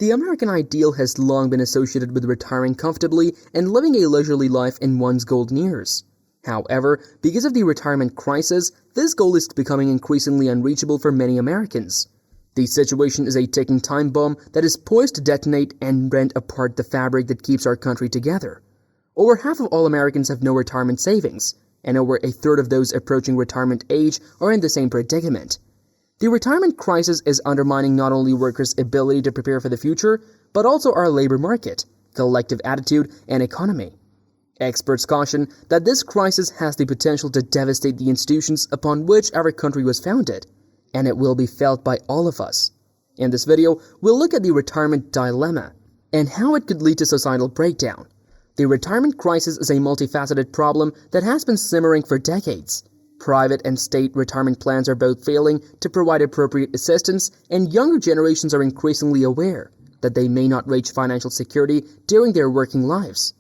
The American ideal has long been associated with retiring comfortably and living a leisurely life in one's golden years. However, because of the retirement crisis, this goal is becoming increasingly unreachable for many Americans. The situation is a ticking time bomb that is poised to detonate and rend apart the fabric that keeps our country together. Over half of all Americans have no retirement savings, and over a third of those approaching retirement age are in the same predicament. The retirement crisis is undermining not only workers' ability to prepare for the future, but also our labor market, collective attitude, and economy. Experts caution that this crisis has the potential to devastate the institutions upon which our country was founded, and it will be felt by all of us. In this video, we'll look at the retirement dilemma and how it could lead to societal breakdown. The retirement crisis is a multifaceted problem that has been simmering for decades. Private and state retirement plans are both failing to provide appropriate assistance, and younger generations are increasingly aware that they may not reach financial security during their working lives.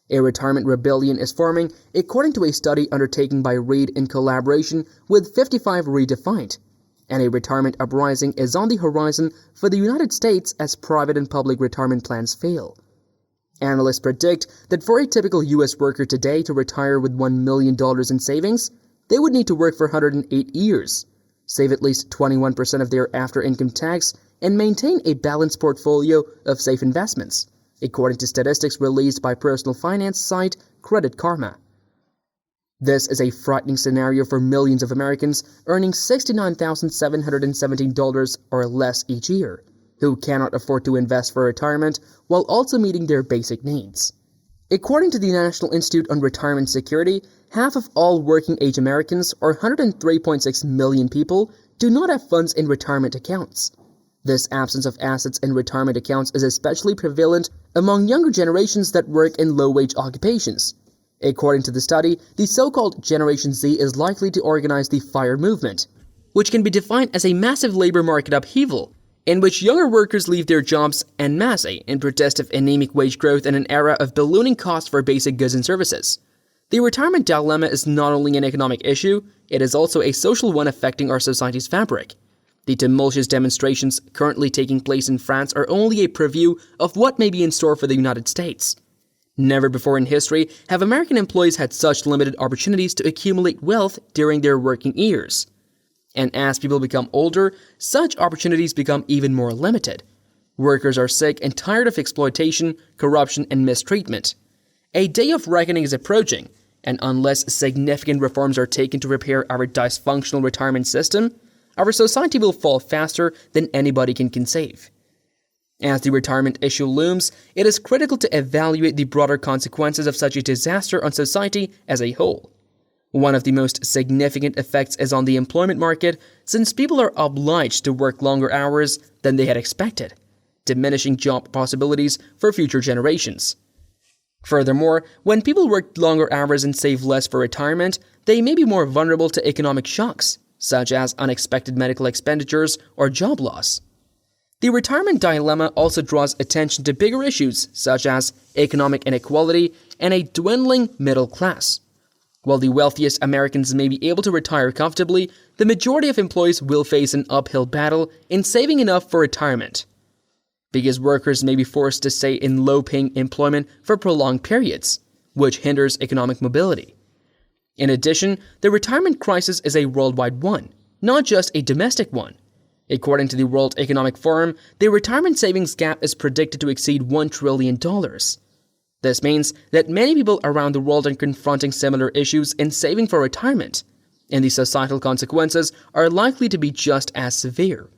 A retirement rebellion is forming, according to a study undertaken by Reed in collaboration with 55 Redefined, and a retirement uprising is on the horizon for the United States as private and public retirement plans fail. Analysts predict that for a typical U.S. worker today to retire with $1 million in savings, they would need to work for 108 years, save at least 21% of their after-income tax, and maintain a balanced portfolio of safe investments, according to statistics released by personal finance site Credit Karma. This is a frightening scenario for millions of Americans earning $69,717 or less each year, who cannot afford to invest for retirement while also meeting their basic needs. According to the National Institute on Retirement Security, half of all working-age Americans, or 103.6 million people, do not have funds in retirement accounts. This absence of assets in retirement accounts is especially prevalent among younger generations that work in low-wage occupations. According to the study, the so-called Generation Z is likely to organize the FIRE movement, which can be defined as a massive labor market upheaval, in which younger workers leave their jobs en masse in protest of anemic wage growth in an era of ballooning costs for basic goods and services. The retirement dilemma is not only an economic issue, it is also a social one affecting our society's fabric. The tumultuous demonstrations currently taking place in France are only a preview of what may be in store for the United States. Never before in history have American employees had such limited opportunities to accumulate wealth during their working years. And as people become older, such opportunities become even more limited. Workers are sick and tired of exploitation, corruption, and mistreatment. A day of reckoning is approaching, and unless significant reforms are taken to repair our dysfunctional retirement system, our society will fall faster than anybody can conceive. As the retirement issue looms, it is critical to evaluate the broader consequences of such a disaster on society as a whole. One of the most significant effects is on the employment market, since people are obliged to work longer hours than they had expected, diminishing job possibilities for future generations. Furthermore, when people work longer hours and save less for retirement, they may be more vulnerable to economic shocks, such as unexpected medical expenditures or job loss. The retirement dilemma also draws attention to bigger issues such as economic inequality and a dwindling middle class. While the wealthiest Americans may be able to retire comfortably, the majority of employees will face an uphill battle in saving enough for retirement, because workers may be forced to stay in low-paying employment for prolonged periods, which hinders economic mobility. In addition, the retirement crisis is a worldwide one, not just a domestic one. According to the World Economic Forum, the retirement savings gap is predicted to exceed $1 trillion. This means that many people around the world are confronting similar issues in saving for retirement, and the societal consequences are likely to be just as severe.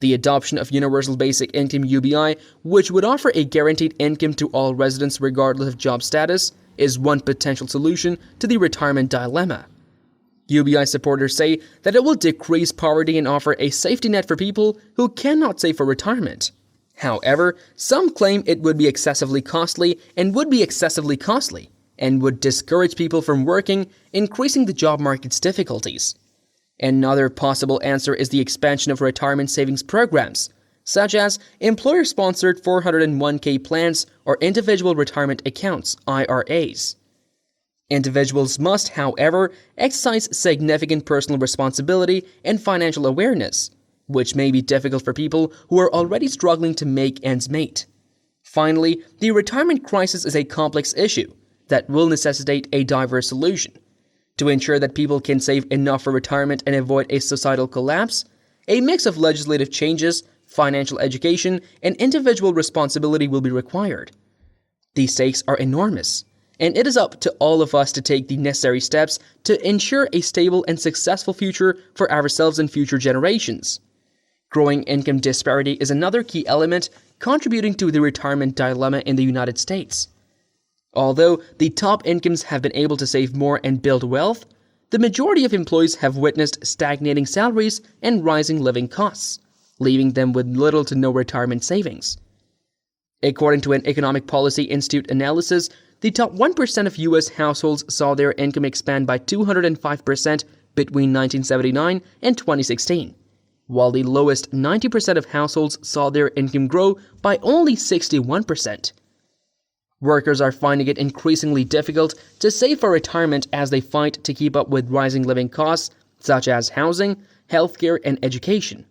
The adoption of Universal Basic Income UBI, which would offer a guaranteed income to all residents regardless of job status, is one potential solution to the retirement dilemma. UBI supporters say that it will decrease poverty and offer a safety net for people who cannot save for retirement. However, some claim it would be excessively costly and would discourage people from working, increasing the job market's difficulties. Another possible answer is the expansion of retirement savings programs, such as employer-sponsored 401k plans or individual retirement accounts, IRAs. Individuals must, however, exercise significant personal responsibility and financial awareness, which may be difficult for people who are already struggling to make ends meet. Finally, the retirement crisis is a complex issue that will necessitate a diverse solution. To ensure that people can save enough for retirement and avoid a societal collapse, a mix of legislative changes, financial education, and individual responsibility will be required. The stakes are enormous, and it is up to all of us to take the necessary steps to ensure a stable and successful future for ourselves and future generations. Growing income disparity is another key element contributing to the retirement dilemma in the United States. Although the top incomes have been able to save more and build wealth, the majority of employees have witnessed stagnating salaries and rising living costs, leaving them with little to no retirement savings. According to an Economic Policy Institute analysis, the top 1% of U.S. households saw their income expand by 205% between 1979 and 2016, while the lowest 90% of households saw their income grow by only 61%. Workers are finding it increasingly difficult to save for retirement as they fight to keep up with rising living costs such as housing, healthcare, and education.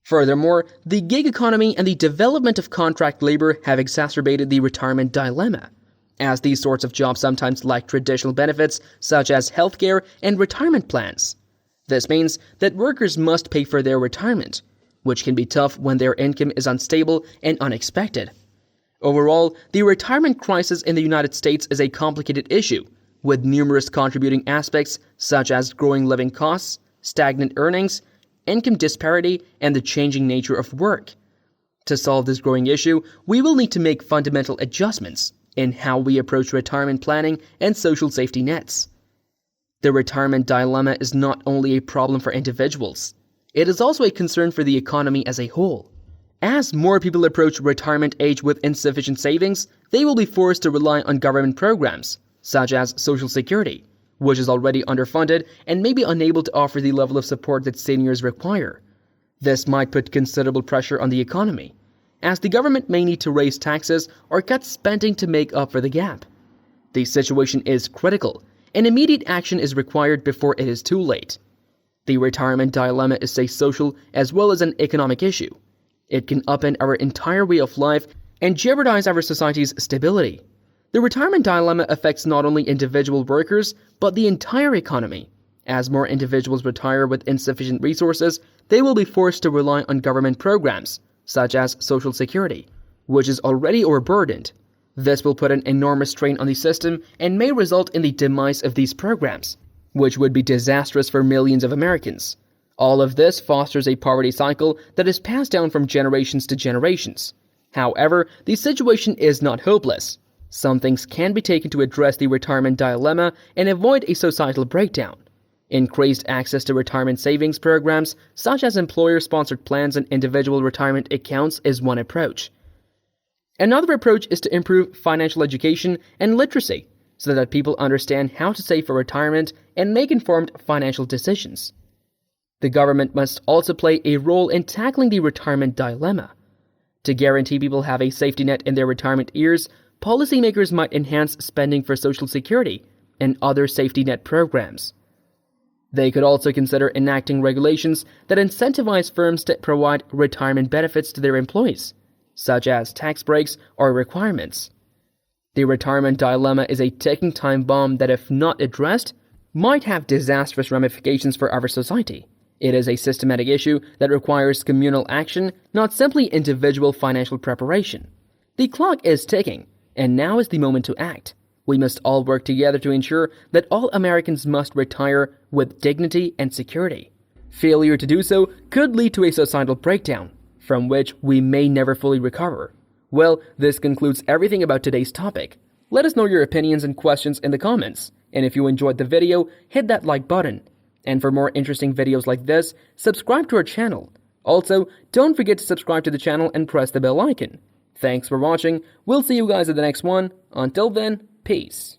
Furthermore, the gig economy and the development of contract labor have exacerbated the retirement dilemma, as these sorts of jobs sometimes lack traditional benefits such as healthcare and retirement plans. This means that workers must pay for their retirement, which can be tough when their income is unstable and unexpected. Overall, the retirement crisis in the United States is a complicated issue, with numerous contributing aspects such as growing living costs, stagnant earnings, income disparity, and the changing nature of work. To solve this growing issue, we will need to make fundamental adjustments in how we approach retirement planning and social safety nets. The retirement dilemma is not only a problem for individuals, it is also a concern for the economy as a whole. As more people approach retirement age with insufficient savings, they will be forced to rely on government programs, such as Social Security, which is already underfunded and may be unable to offer the level of support that seniors require. This might put considerable pressure on the economy, as the government may need to raise taxes or cut spending to make up for the gap. The situation is critical, and immediate action is required before it is too late. The retirement dilemma is a social as well as an economic issue. It can upend our entire way of life and jeopardize our society's stability. The retirement dilemma affects not only individual workers, but the entire economy. As more individuals retire with insufficient resources, they will be forced to rely on government programs, such as Social Security, which is already overburdened. This will put an enormous strain on the system and may result in the demise of these programs, which would be disastrous for millions of Americans. All of this fosters a poverty cycle that is passed down from generations to generations. However, the situation is not hopeless. Some things can be taken to address the retirement dilemma and avoid a societal breakdown. Increased access to retirement savings programs, such as employer-sponsored plans and individual retirement accounts, is one approach. Another approach is to improve financial education and literacy so that people understand how to save for retirement and make informed financial decisions. The government must also play a role in tackling the retirement dilemma. To guarantee people have a safety net in their retirement years, policymakers might enhance spending for Social Security and other safety net programs. They could also consider enacting regulations that incentivize firms to provide retirement benefits to their employees, such as tax breaks or requirements. The retirement dilemma is a ticking time bomb that, if not addressed, might have disastrous ramifications for our society. It is a systematic issue that requires communal action, not simply individual financial preparation. The clock is ticking, and now is the moment to act. We must all work together to ensure that all Americans must retire with dignity and security. Failure to do so could lead to a societal breakdown, from which we may never fully recover. Well, this concludes everything about today's topic. Let us know your opinions and questions in the comments. And if you enjoyed the video, hit that like button. And for more interesting videos like this, subscribe to our channel. Also, don't forget to subscribe to the channel and press the bell icon. Thanks for watching. We'll see you guys at the next one. Until then, peace.